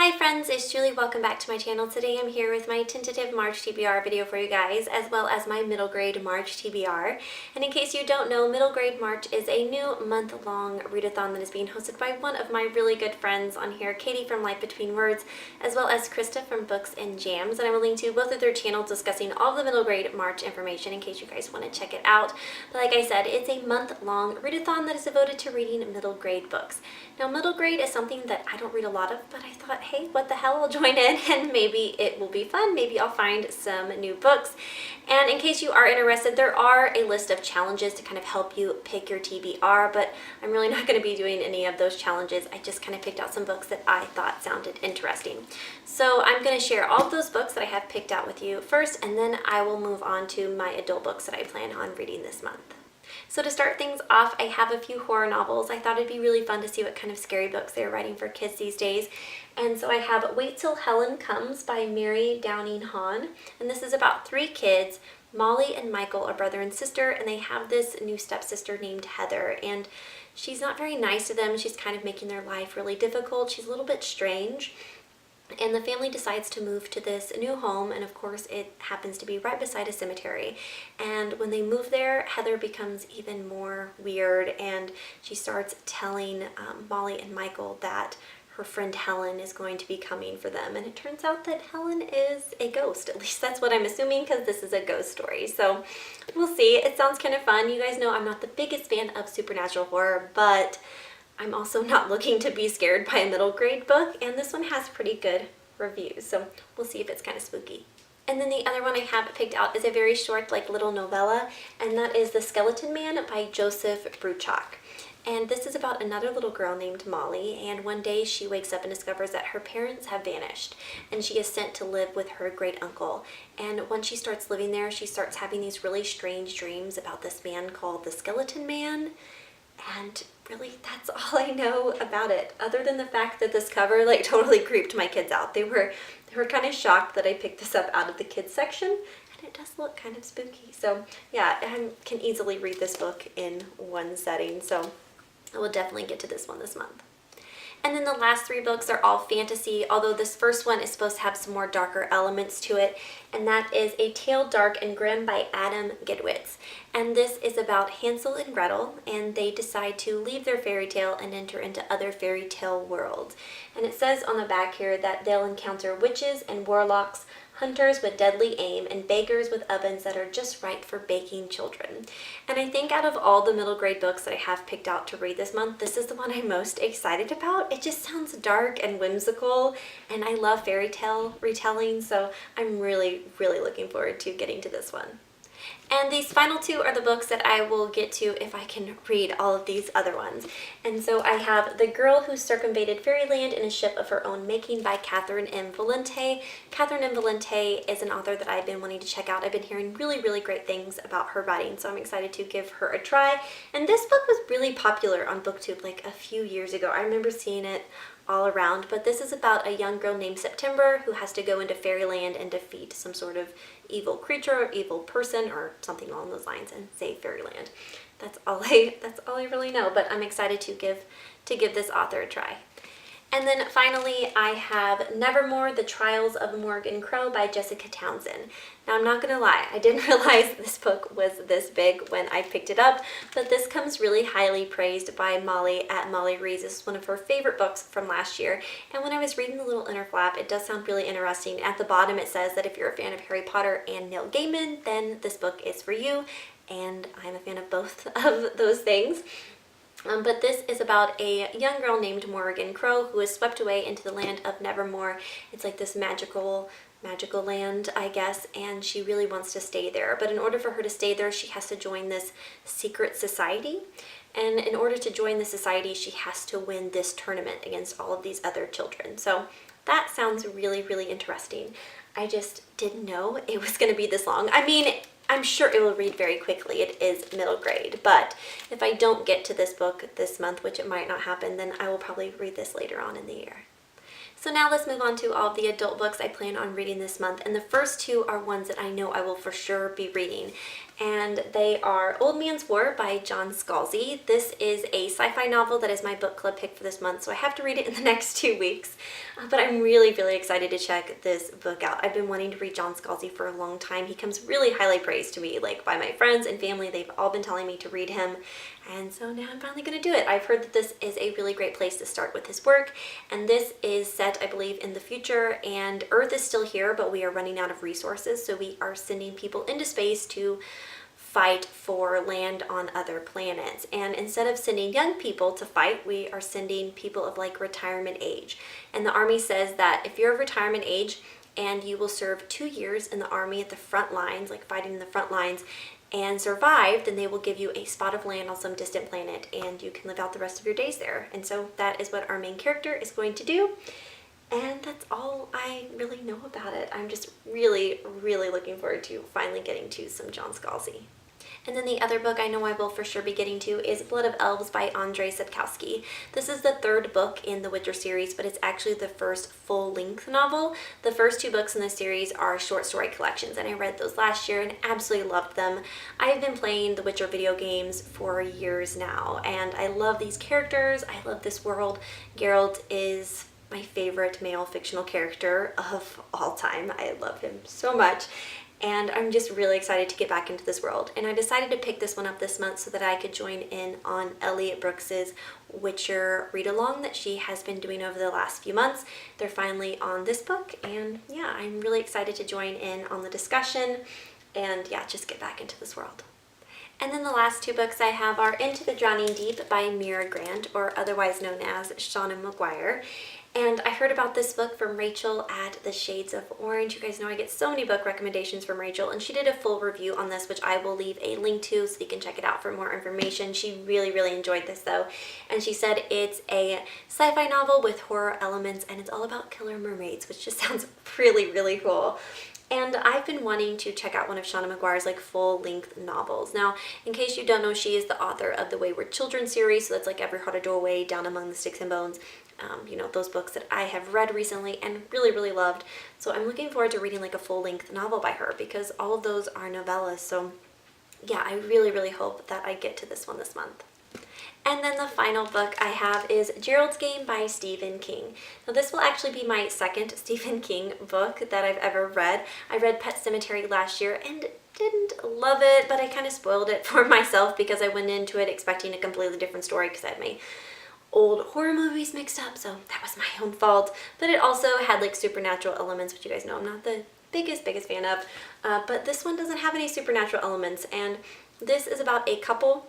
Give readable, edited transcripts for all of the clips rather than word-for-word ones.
Hi friends, it's Julie. Welcome back to my channel. Today I'm here with my tentative March TBR video for you guys, as well as my middle grade March TBR. And in case you don't know, middle grade March is a new month-long readathon that is being hosted by one of my really good friends on here, Katie from Life Between Words, as well as Krista from Books and Jams. And I will link to both of their channels discussing all of the middle grade March information in case you guys want to check it out. But like I said, it's a month-long readathon that is devoted to reading middle grade books. Now, middle grade is something that I don't read a lot of, but I thought, hey, what the hell, I'll join in and maybe it will be fun. Maybe I'll find some new books. And in case you are interested, there are a list of challenges to kind of help you pick your TBR, but I'm really not going to be doing any of those challenges. I just kind of picked out some books that I thought sounded interesting. So I'm going to share all of those books that I have picked out with you first, and then I will move on to my adult books that I plan on reading this month. So to start things off, I have a few horror novels. I thought it'd be really fun to see what kind of scary books they're writing for kids these days. And so I have Wait Till Helen Comes by Mary Downing Hahn. And this is about three kids. Molly and Michael are brother and sister, and they have this new stepsister named Heather. And she's not very nice to them. She's kind of making their life really difficult. She's a little bit strange. And the family decides to move to this new home, and of course it happens to be right beside a cemetery. And when they move there, Heather becomes even more weird, and she starts telling Molly and Michael that her friend Helen is going to be coming for them. And it turns out that Helen is a ghost. At least that's what I'm assuming, because this is a ghost story. So we'll see. It sounds kind of fun. You guys know I'm not the biggest fan of supernatural horror, but I'm also not looking to be scared by a middle grade book, and this one has pretty good reviews, so we'll see if it's kind of spooky. And then the other one I have picked out is a very short, like, little novella, and that is The Skeleton Man by Joseph Bruchac. And this is about another little girl named Molly, and one day she wakes up and discovers that her parents have vanished, and she is sent to live with her great uncle. And once she starts living there, she starts having these really strange dreams about this man called the Skeleton Man. And really, that's all I know about it, other than the fact that this cover like totally creeped my kids out. They were kind of shocked that I picked this up out of the kids section, and it does look kind of spooky. So yeah, I can easily read this book in one setting, so I will definitely get to this one this month. And then the last three books are all fantasy, although this first one is supposed to have some more darker elements to it, and that is A Tale Dark and Grim by Adam Gidwitz. And this is about Hansel and Gretel, and they decide to leave their fairy tale and enter into other fairy tale worlds. And it says on the back here that they'll encounter witches and warlocks, hunters with deadly aim, and bakers with ovens that are just right for baking children. And I think out of all the middle grade books that I have picked out to read this month, this is the one I'm most excited about. It just sounds dark and whimsical, and I love fairy tale retelling, so I'm really looking forward to getting to this one. And these final two are the books that I will get to if I can read all of these other ones. And so I have The Girl Who Circumvented Fairyland in a Ship of Her Own Making by Catherine M. Valente. Catherine M. Valente is an author that I've been wanting to check out. I've been hearing really great things about her writing, so I'm excited to give her a try. And this book was really popular on BookTube like a few years ago. I remember seeing it all around, but this is about a young girl named September who has to go into fairyland and defeat some sort of evil creature or evil person or something along those lines and save fairyland. That's all I really know, but I'm excited to give this author a try. And then finally, I have Nevermore, The Trials of Morgan Crow by Jessica Townsend. Now, I'm not going to lie, I didn't realize this book was this big when I picked it up, but this comes really highly praised by Molly at Molly Reads. This is one of her favorite books from last year, and when I was reading the little inner flap, it does sound really interesting. At the bottom, it says that if you're a fan of Harry Potter and Neil Gaiman, then this book is for you, and I'm a fan of both of those things. But this is about a young girl named Morgan Crow who is swept away into the land of Nevermore. It's like this magical land, I guess, and she really wants to stay there. But in order for her to stay there, she has to join this secret society. And in order to join the society, she has to win this tournament against all of these other children. So that sounds really interesting. I just didn't know it was going to be this long. I mean, I'm sure it will read very quickly. It is middle grade, but if I don't get to this book this month, which it might not happen, then I will probably read this later on in the year. So now let's move on to all of the adult books I plan on reading this month, and the first two are ones that I know I will for sure be reading. and they are Old Man's War by John Scalzi. This is a sci-fi novel that is my book club pick for this month, so I have to read it in the next 2 weeks. But I'm really excited to check this book out. I've been wanting to read John Scalzi for a long time. He comes really highly praised to me, like by my friends and family. They've all been telling me to read him, and so now I'm finally going to do it. I've heard that this is a really great place to start with his work, and this is set, I believe, in the future, and Earth is still here, but we are running out of resources, so we are sending people into space to fight for land on other planets. And instead of sending young people to fight, we are sending people of like retirement age. And the Army says that if you're of retirement age and you will serve 2 years in the Army at the front lines, like fighting in the front lines, and survive, then they will give you a spot of land on some distant planet and you can live out the rest of your days there. And so that is what our main character is going to do. And that's all I really know about it. I'm just really looking forward to finally getting to some John Scalzi. And then the other book I know I will for sure be getting to is Blood of Elves by Andrzej Sapkowski. This is the 3rd book in the Witcher series, but it's actually the first full-length novel. The first 2 books in the series are short story collections, and I read those last year and absolutely loved them. I've been playing the Witcher video games for years now, and I love these characters. I love this world. Geralt is my favorite male fictional character of all time. I love him so much. And I'm just really excited to get back into this world. And I decided to pick this one up this month so that I could join in on Elliot Brooks's Witcher read-along that she has been doing over the last few months. They're finally on this book, and yeah, I'm really excited to join in on the discussion and yeah, just get back into this world. And then the last 2 books I have are Into the Drowning Deep by Mira Grant, or otherwise known as Shauna Maguire. And I heard about this book from Rachel at The Shades of Orange. You guys know I get so many book recommendations from Rachel, and she did a full review on this, which I will leave a link to so you can check it out for more information. She really enjoyed this though, and she said it's a sci-fi novel with horror elements, and it's all about killer mermaids, which just sounds really cool. And I've been wanting to check out one of Shauna Maguire's like full-length novels. Now, in case you don't know, she is the author of the Wayward Children series, so that's like Every Heart a Doorway, Down Among the Sticks and Bones. You know, those books that I have read recently and really loved. So I'm looking forward to reading like a full-length novel by her because all of those are novellas. So yeah, I really hope that I get to this one this month. And then the final book I have is Geralds Game by Stephen King. Now this will actually be my 2nd Stephen King book that I've ever read. I read Pet Sematary last year and didn't love it, but I kind of spoiled it for myself because I went into it expecting a completely different story because I had my old horror movies mixed up, so that was my own fault. But it also had like supernatural elements, which you guys know I'm not the biggest fan of, but this one doesn't have any supernatural elements. And this is about a couple,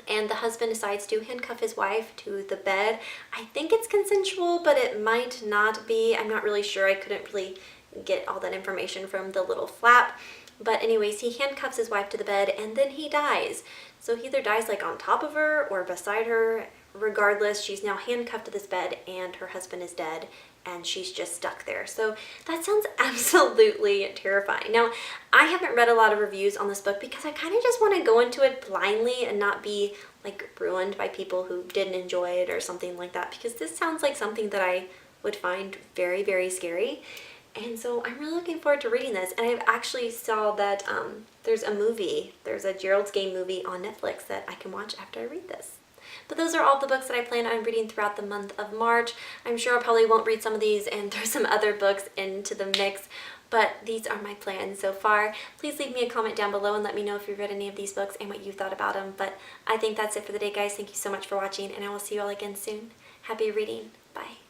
and the husband decides to handcuff his wife to the bed. I think it's consensual, but it might not be. I'm not really sure. I couldn't really get all that information from the little flap. But anyways, he handcuffs his wife to the bed and then he dies. So he either dies like on top of her or beside her. Regardless, she's now handcuffed to this bed and her husband is dead and she's just stuck there. So that sounds absolutely terrifying. Now, I haven't read a lot of reviews on this book because I kind of just want to go into it blindly and not be like ruined by people who didn't enjoy it or something like that, because this sounds like something that I would find very scary. And so I'm really looking forward to reading this. And I've actually saw that there's a Geralds Game movie on Netflix that I can watch after I read this. But those are all the books that I plan on reading throughout the month of March. I'm sure I probably won't read some of these and throw some other books into the mix, but these are my plans so far. Please leave me a comment down below and let me know if you've read any of these books and what you thought about them. But I think that's it for the day, guys. Thank you so much for watching, and I will see you all again soon. Happy reading. Bye.